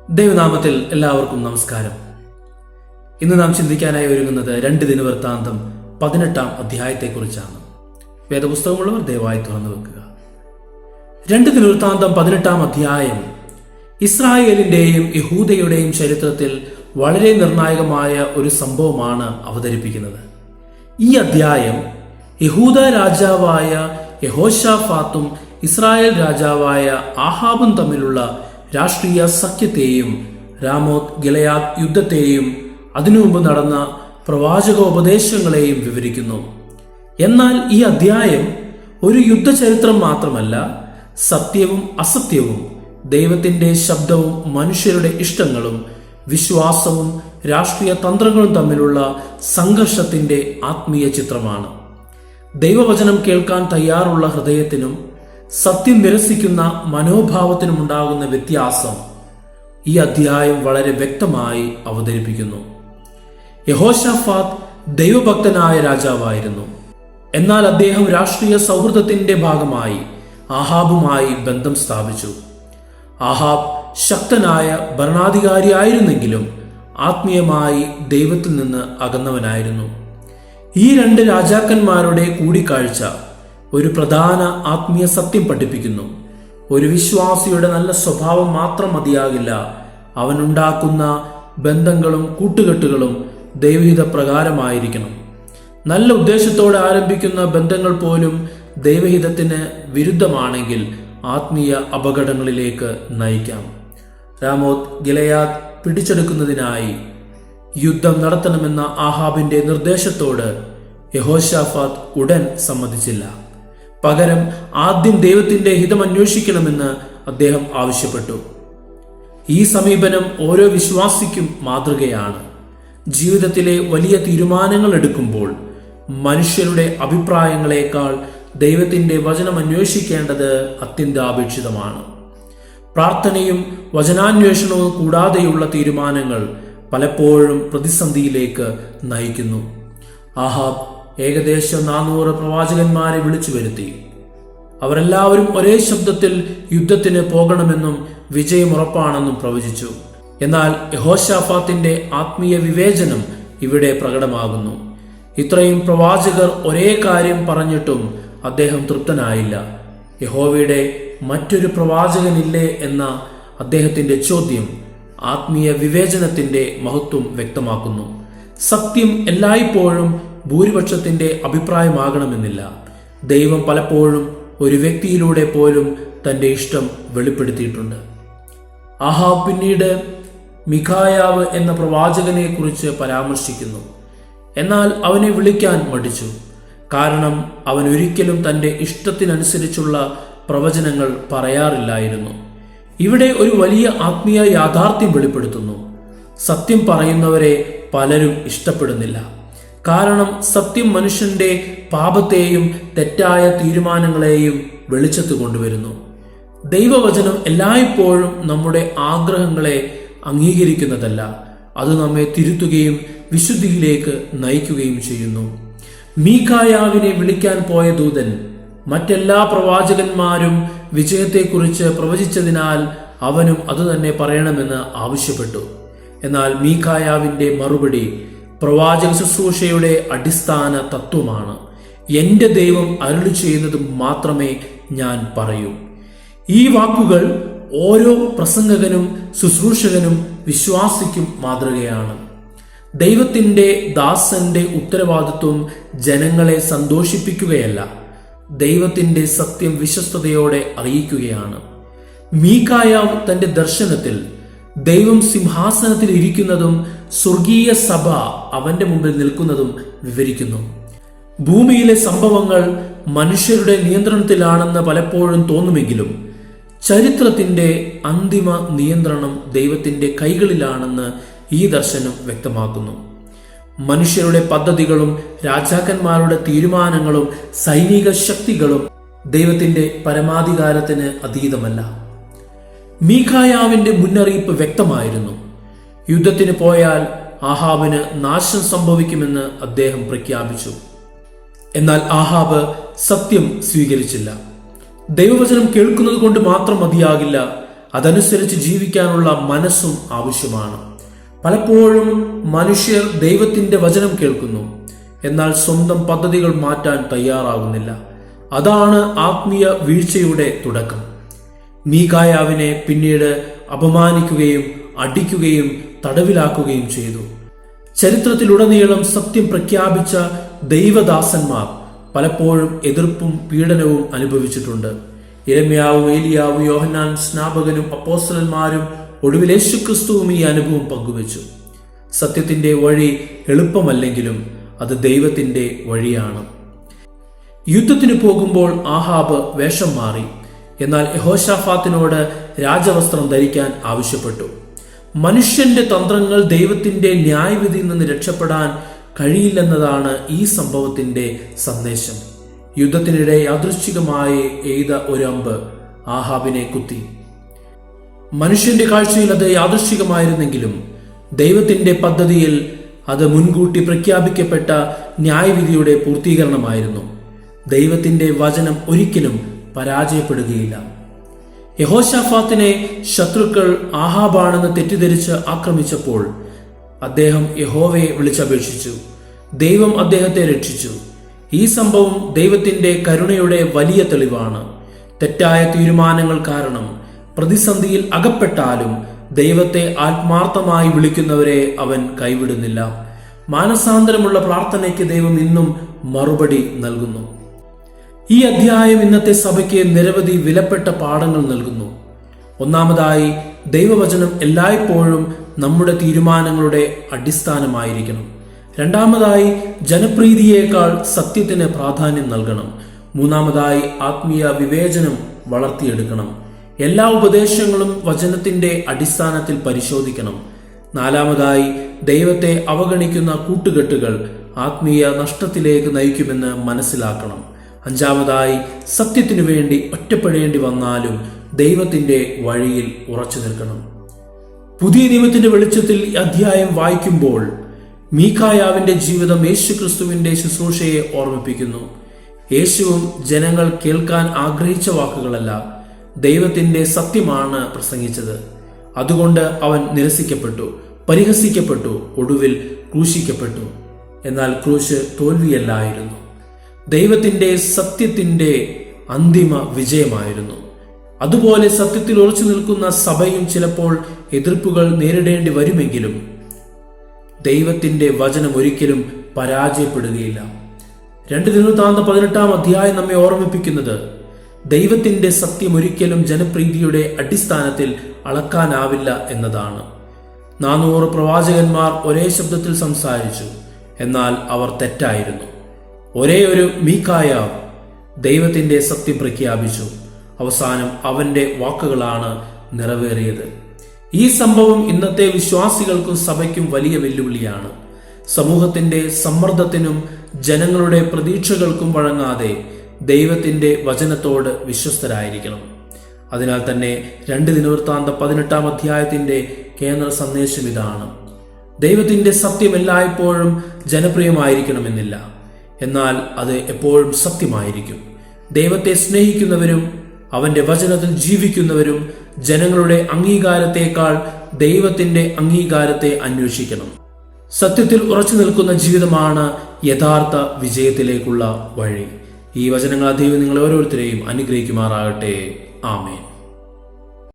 ദൈവനാമത്തിൽ എല്ലാവർക്കും നമസ്കാരം. ഇന്ന് നാം ചിന്തിക്കാനായി ഒരുങ്ങുന്നത് 2 ദിനവൃത്താന്തം 18-ാം അധ്യായത്തെക്കുറിച്ചാണ്. വേദപുസ്തകമുള്ളവർ ദയവായി തുറന്നു വെക്കുക. 2 ദിനവൃത്താന്തം 18-ാം അധ്യായം ഇസ്രായേലിന്റെയും യഹൂദയുടെയും ചരിത്രത്തിൽ വളരെ നിർണായകമായ ഒരു സംഭവമാണ് അവതരിപ്പിക്കുന്നത്. ഈ അധ്യായം യഹൂദ രാജാവായ യഹോശാഫാത്തും ഇസ്രായേൽ രാജാവായ ആഹാബും തമ്മിലുള്ള രാഷ്ട്രീയ സഖ്യത്തെയും രാമോത്ത് ഗിലെയാദ് യുദ്ധത്തെയും അതിനു മുമ്പ് നടന്ന പ്രവാചകോപദേശങ്ങളെയും വിവരിക്കുന്നു. എന്നാൽ ഈ അധ്യായം ഒരു യുദ്ധചരിത്രം മാത്രമല്ല, സത്യവും അസത്യവും, ദൈവത്തിന്റെ ശബ്ദവും മനുഷ്യരുടെ ഇഷ്ടങ്ങളും വിശ്വാസവും രാഷ്ട്രീയ തന്ത്രങ്ങളും തമ്മിലുള്ള സംഘർഷത്തിന്റെ ആത്മീയ ചിത്രമാണ്. ദൈവവചനം കേൾക്കാൻ തയ്യാറുള്ള ഹൃദയത്തിനും സത്യം നിരസിക്കുന്ന മനോഭാവത്തിനുമുണ്ടാകുന്ന വ്യത്യാസം ഈ അധ്യായം വളരെ വ്യക്തമായി അവതരിപ്പിക്കുന്നു. യഹോശാഫാത്ത് ദൈവഭക്തനായ രാജാവായിരുന്നു. എന്നാൽ അദ്ദേഹം രാഷ്ട്രീയ സൗഹൃദത്തിന്റെ ഭാഗമായി ആഹാബുമായി ബന്ധം സ്ഥാപിച്ചു. ആഹാബ് ശക്തനായ ഭരണാധികാരിയായിരുന്നെങ്കിലും ആത്മീയമായി ദൈവത്തിൽ നിന്ന് അകന്നവനായിരുന്നു. ഈ 2 രാജാക്കന്മാരുടെ കൂടിക്കാഴ്ച ഒരു പ്രധാന ആത്മീയ സത്യം പഠിപ്പിക്കുന്നു. ഒരു വിശ്വാസിയുടെ നല്ല സ്വഭാവം മാത്രം മതിയാകില്ല, അവനുണ്ടാക്കുന്ന ബന്ധങ്ങളും കൂട്ടുകെട്ടുകളും ദൈവഹിത പ്രകാരമായിരിക്കണം. നല്ല ഉദ്ദേശത്തോടെ ആരംഭിക്കുന്ന ബന്ധങ്ങൾ പോലും ദൈവഹിതത്തിന് വിരുദ്ധമാണെങ്കിൽ ആത്മീയ അപകടങ്ങളിലേക്ക് നയിക്കാം. രാമോത്ത് ഗിലെയാദ് പിടിച്ചെടുക്കുന്നതിനായി യുദ്ധം നടത്തണമെന്ന ആഹാബിന്റെ നിർദ്ദേശത്തോട് യഹോശാഫാത്ത് ഉടൻ സമ്മതിച്ചില്ല. പകരം ആദ്യം ദൈവത്തിന്റെ ഹിതം അന്വേഷിക്കണമെന്ന് അദ്ദേഹം ആവശ്യപ്പെട്ടു. ഈ സമീപനം ഓരോ വിശ്വാസിക്കും മാതൃകയാണ്. ജീവിതത്തിലെ വലിയ തീരുമാനങ്ങൾ എടുക്കുമ്പോൾ മനുഷ്യരുടെ അഭിപ്രായങ്ങളെക്കാൾ ദൈവത്തിന്റെ വചനം അന്വേഷിക്കേണ്ടത് അത്യന്താപേക്ഷിതമാണ്. പ്രാർത്ഥനയും വചനാന്വേഷണവും കൂടാതെയുള്ള തീരുമാനങ്ങൾ പലപ്പോഴും പ്രതിസന്ധിയിലേക്ക് നയിക്കുന്നു. ആഹാബ് ഏകദേശം 400 പ്രവാചകന്മാരെ വിളിച്ചു വരുത്തി. അവരെല്ലാവരും ഒരേ ശബ്ദത്തിൽ യുദ്ധത്തിന് പോകണമെന്നും വിജയം ഉറപ്പാണെന്നും പ്രവചിച്ചു. എന്നാൽ യഹോശാഫാത്തിന്റെ ആത്മീയ വിവേചനം ഇവിടെ പ്രകടമാകുന്നു. ഇത്രയും പ്രവാചകർ ഒരേ കാര്യം പറഞ്ഞിട്ടും അദ്ദേഹം തൃപ്തനായില്ല. യഹോവയുടെ മറ്റൊരു പ്രവാചകനില്ലേ എന്ന അദ്ദേഹത്തിന്റെ ചോദ്യം ആത്മീയ വിവേചനത്തിന്റെ മഹത്വം വ്യക്തമാക്കുന്നു. സത്യം എല്ലായ്പ്പോഴും ഭൂരിപക്ഷത്തിന്റെ അഭിപ്രായമാകണമെന്നില്ല. ദൈവം പലപ്പോഴും ഒരു വ്യക്തിയിലൂടെ പോലും തന്റെ ഇഷ്ടം വെളിപ്പെടുത്തിയിട്ടുണ്ട്. ആഹാബ് പിന്നീട് മിഖായാവ് എന്ന പ്രവാചകനെ കുറിച്ച് പരാമർശിക്കുന്നു. എന്നാൽ അവനെ വിളിക്കാൻ മടിച്ചു. കാരണം അവൻ ഒരിക്കലും തന്റെ ഇഷ്ടത്തിനനുസരിച്ചുള്ള പ്രവചനങ്ങൾ പറയാറില്ലായിരുന്നു. ഇവിടെ ഒരു വലിയ ആത്മീയ യാഥാർത്ഥ്യം വെളിപ്പെടുത്തുന്നു. സത്യം പറയുന്നവരെ പലരും ഇഷ്ടപ്പെടുന്നില്ല. കാരണം സത്യം മനുഷ്യന്റെ പാപത്തെയും തെറ്റായ തീരുമാനങ്ങളെയും വെളിച്ചത്ത് കൊണ്ടുവരുന്നു. ദൈവവചനം എല്ലായ്പ്പോഴും നമ്മുടെ ആഗ്രഹങ്ങളെ അംഗീകരിക്കുന്നതല്ല, അത് നമ്മെ തിരുത്തുകയും വിശുദ്ധിയിലേക്ക് നയിക്കുകയും ചെയ്യുന്നു. മീഖായാവിനെ വിളിക്കാൻ പോയ ദൂതൻ മറ്റെല്ലാ പ്രവാചകന്മാരും വിജയത്തെക്കുറിച്ച് പ്രവചിച്ചതിനാൽ അവനും അതുതന്നെ പറയണമെന്ന് ആവശ്യപ്പെട്ടു. എന്നാൽ മീഖായാവിന്റെ മറുപടി പ്രവാചക ശുശ്രൂഷയുടെ അടിസ്ഥാന തത്വമാണ്. എന്റെ ദൈവം അരുളി ചെയ്യുന്നത് മാത്രമേ ഞാൻ പറയൂ. ഈ വാക്കുകൾ ഓരോ പ്രസംഗകനും ശുശ്രൂഷകനും വിശ്വാസിക്കും മാതൃകയാണ്. ദൈവത്തിന്റെ ദാസന്റെ ഉത്തരവാദിത്വം ജനങ്ങളെ സന്തോഷിപ്പിക്കുകയല്ല, ദൈവത്തിന്റെ സത്യം വിശ്വസ്തയോടെ അറിയിക്കുകയാണ്. മീഖായാവ് തന്റെ ദർശനത്തിൽ ദൈവം സിംഹാസനത്തിൽ ഇരിക്കുന്നതും സ്വർഗീയ സഭ അവന്റെ മുമ്പിൽ നിൽക്കുന്നതും വിവരിക്കുന്നു. ഭൂമിയിലെ സംഭവങ്ങൾ മനുഷ്യരുടെ നിയന്ത്രണത്തിലാണെന്ന് പലപ്പോഴും തോന്നുമെങ്കിലും ചരിത്രത്തിന്റെ അന്തിമ നിയന്ത്രണം ദൈവത്തിന്റെ കൈകളിലാണെന്ന് ഈ ദർശനം വ്യക്തമാക്കുന്നു. മനുഷ്യരുടെ പദ്ധതികളും രാജാക്കന്മാരുടെ തീരുമാനങ്ങളും സൈനിക ശക്തികളും ദൈവത്തിന്റെ പരമാധികാരത്തിന് അതീതമല്ല. മീഖായാവിന്റെ മുന്നറിയിപ്പ് വ്യക്തമായിരുന്നു. യുദ്ധത്തിന് പോയാൽ ആഹാബിന് നാശം സംഭവിക്കുമെന്ന് അദ്ദേഹം പ്രഖ്യാപിച്ചു. എന്നാൽ ആഹാബ് സത്യം സ്വീകരിച്ചില്ല. ദൈവവചനം കേൾക്കുന്നത് കൊണ്ട് മാത്രം മതിയാകില്ല, അതനുസരിച്ച് ജീവിക്കാനുള്ള മനസ്സും ആവശ്യമാണ്. പലപ്പോഴും മനുഷ്യർ ദൈവത്തിന്റെ വചനം കേൾക്കുന്നു, എന്നാൽ സ്വന്തം പദ്ധതികൾ മാറ്റാൻ തയ്യാറാകുന്നില്ല. അതാണ് ആത്മീയ വീഴ്ചയുടെ തുടക്കം. മീകായാവിനെ പിന്നീട് അപമാനിക്കുകയും അടിക്കുകയും തടവിലാക്കുകയും ചെയ്തു. ചരിത്രത്തിലുടനീളം സത്യം പ്രഖ്യാപിച്ച ദൈവദാസന്മാർ പലപ്പോഴും എതിർപ്പും പീഡനവും അനുഭവിച്ചിട്ടുണ്ട്. യിരെമ്യാവും ഏലിയാവും യോഹന്നാൻ സ്നാപകനും അപ്പോസ്തലന്മാരും ഒടുവിൽ യേശുക്രിസ്തുവും ഈ അനുഭവം പങ്കുവച്ചു. സത്യത്തിന്റെ വഴി എളുപ്പമല്ലെങ്കിലും അത് ദൈവത്തിന്റെ വഴിയാണ്. യുദ്ധത്തിന് പോകുമ്പോൾ ആഹാബ് വേഷം മാറി. എന്നാൽ യഹോശാഫാത്തിനോട് രാജവസ്ത്രം ധരിക്കാൻ ആവശ്യപ്പെട്ടു. മനുഷ്യന്റെ തന്ത്രങ്ങൾ ദൈവത്തിന്റെ ന്യായവിധിയിൽ നിന്ന് രക്ഷപ്പെടാൻ കഴിയില്ലെന്നതാണ് ഈ സംഭവത്തിന്റെ സന്ദേശം. യുദ്ധത്തിനിടെ യാദൃശ്ചികമായി എയ്ത ഒരു അമ്പ് ആഹാബിനെ കുത്തി. മനുഷ്യന്റെ കാഴ്ചയിൽ അത് യാദൃശ്ചികമായിരുന്നെങ്കിലും ദൈവത്തിന്റെ പദ്ധതിയിൽ അത് മുൻകൂട്ടി പ്രഖ്യാപിക്കപ്പെട്ട ന്യായവിധിയുടെ പൂർത്തീകരണമായിരുന്നു. ദൈവത്തിന്റെ വചനം ഒരിക്കലും പരാജയപ്പെടുകയില്ല. യഹോശാഫാത്തിനെ ശത്രുക്കൾ ആഹാബാണെന്ന് തെറ്റിദ്ധരിച്ച് ആക്രമിച്ചപ്പോൾ അദ്ദേഹം യഹോവയെ വിളിച്ചപേക്ഷിച്ചു. ദൈവം അദ്ദേഹത്തെ രക്ഷിച്ചു. ഈ സംഭവം ദൈവത്തിന്റെ കരുണയുടെ വലിയ തെളിവാണ്. തെറ്റായ തീരുമാനങ്ങൾ കാരണം പ്രതിസന്ധിയിൽ അകപ്പെട്ടാലും ദൈവത്തെ ആത്മാർത്ഥമായി വിളിക്കുന്നവരെ അവൻ കൈവിടുന്നില്ല. മാനസാന്തരമുള്ള പ്രാർത്ഥനയ്ക്ക് ദൈവം ഇന്നും മറുപടി നൽകുന്നു. ഈ അധ്യായം ഇന്നത്തെ സഭയ്ക്ക് നിരവധി വിലപ്പെട്ട പാഠങ്ങൾ നൽകുന്നു. ഒന്നാമതായി, ദൈവവചനം എല്ലായ്പ്പോഴും നമ്മുടെ തീരുമാനങ്ങളുടെ അടിസ്ഥാനമായിരിക്കണം. രണ്ടാമതായി, ജനപ്രീതിയേക്കാൾ സത്യത്തിന് പ്രാധാന്യം നൽകണം. മൂന്നാമതായി, ആത്മീയ വിവേചനം വളർത്തിയെടുക്കണം. എല്ലാ ഉപദേശങ്ങളും വചനത്തിന്റെ അടിസ്ഥാനത്തിൽ പരിശോധിക്കണം. നാലാമതായി, ദൈവത്തെ അവഗണിക്കുന്ന കൂട്ടുകെട്ടുകൾ ആത്മീയ നഷ്ടത്തിലേക്ക് നയിക്കുമെന്ന് മനസ്സിലാക്കണം. അഞ്ചാമതായി, സത്യത്തിനു വേണ്ടി ഒറ്റപ്പെടേണ്ടി വന്നാലും ദൈവത്തിന്റെ വഴിയിൽ ഉറച്ചു നിൽക്കണം. പുതിയ നിയമത്തിന്റെ വെളിച്ചത്തിൽ ഈ അധ്യായം വായിക്കുമ്പോൾ മീകായാവിന്റെ ജീവിതം യേശുക്രിസ്തുവിന്റെ ശുശ്രൂഷയെ ഓർമ്മിപ്പിക്കുന്നു. യേശുവും ജനങ്ങൾ കേൾക്കാൻ ആഗ്രഹിച്ച വാക്കുകളല്ല, ദൈവത്തിന്റെ സത്യമാണ് പ്രസംഗിച്ചത്. അതുകൊണ്ട് അവൻ നിരസിക്കപ്പെട്ടു, പരിഹസിക്കപ്പെട്ടു, ഒടുവിൽ ക്രൂശിക്കപ്പെട്ടു. എന്നാൽ ക്രൂശ് തോൽവിയല്ലായിരുന്നു, ദൈവത്തിന്റെ സത്യത്തിന്റെ അന്തിമ വിജയമായിരുന്നു. അതുപോലെ സത്യത്തിൽ ഉറച്ചു നിൽക്കുന്ന സഭയും ചിലപ്പോൾ എതിർപ്പുകൾ നേരിടേണ്ടി വരുമെങ്കിലും ദൈവത്തിന്റെ വചനം ഒരിക്കലും പരാജയപ്പെടുകയില്ല. 2 ദിനവൃത്താന്തം 18-ാം അധ്യായം നമ്മെ ഓർമ്മിപ്പിക്കുന്നത് ദൈവത്തിന്റെ സത്യം ഒരിക്കലും ജനപ്രീതിയുടെ അടിസ്ഥാനത്തിൽ അളക്കാനാവില്ല എന്നതാണ്. 400 പ്രവാചകന്മാർ ഒരേ ശബ്ദത്തിൽ സംസാരിച്ചു, എന്നാൽ അവർ തെറ്റായിരുന്നു. ഒരേ ഒരു മീകായാവ് ദൈവത്തിന്റെ സത്യം പ്രഖ്യാപിച്ചു. അവസാനം അവന്റെ വാക്കുകളാണ് നിറവേറിയത്. ഈ സംഭവം ഇന്നത്തെ വിശ്വാസികൾക്കും സഭയ്ക്കും വലിയ വെല്ലുവിളിയാണ്. സമൂഹത്തിന്റെ സമ്മർദ്ദത്തിനും ജനങ്ങളുടെ പ്രതീക്ഷകൾക്കും വഴങ്ങാതെ ദൈവത്തിന്റെ വചനത്തോട് വിശ്വസ്തരായിരിക്കണം. അതിനാൽ തന്നെ 2 ദിനവൃത്താന്തം 18-ാം അധ്യായത്തിന്റെ കേന്ദ്ര സന്ദേശം ഇതാണ്: ദൈവത്തിന്റെ സത്യം എല്ലായ്പ്പോഴും ജനപ്രിയമായിരിക്കണമെന്നില്ല, എന്നാൽ അത് എപ്പോഴും സത്യമായിരിക്കും. ദൈവത്തെ സ്നേഹിക്കുന്നവരും അവന്റെ വചനത്തിൽ ജീവിക്കുന്നവരും ജനങ്ങളുടെ അംഗീകാരത്തെക്കാൾ ദൈവത്തിന്റെ അംഗീകാരത്തെ അന്വേഷിക്കണം. സത്യത്തിൽ ഉറച്ചു നിൽക്കുന്ന ജീവിതമാണ് യഥാർത്ഥ വിജയത്തിലേക്കുള്ള വഴി. ഈ വചനങ്ങൾ ദൈവം നിങ്ങൾ ഓരോരുത്തരെയും അനുഗ്രഹിക്കുമാറാകട്ടെ. ആമേൻ.